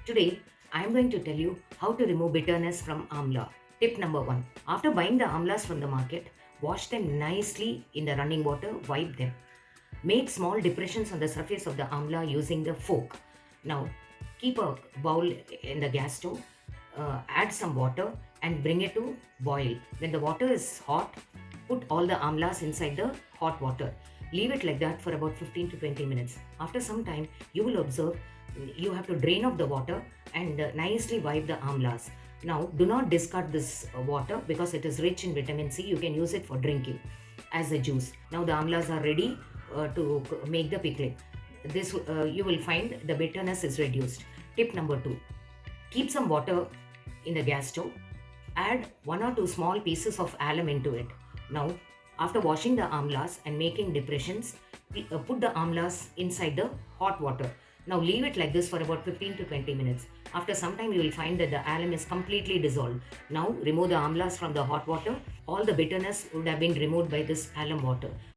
Today, I am going to tell you how to remove bitterness from amla. Tip number 1. After buying the amlas from the market, wash them nicely in the running water, wipe them. Make small depressions on the surface of the amla using the fork. Now, keep a bowl in the gas stove, add some water and bring it to boil. When the water is hot, put all the amlas inside the hot water. Leave it like that for about 15 to 20 minutes. After some time, you will observe you have to drain off the water and nicely wipe the amlas. Now, do not discard this water because it is rich in vitamin C. You can use it for drinking as a juice. Now, the amlas are ready to make the pickling. This you will find the bitterness is reduced. Tip number 2, keep some water in the gas stove. Add 1 or 2 small pieces of alum into it. Now, after washing the amlas and making depressions, put the amlas inside the hot water. Now leave it like this for about 15 to 20 minutes. After some time, you will find that the alum is completely dissolved. Now remove the amlas from the hot water. All the bitterness would have been removed by this alum water.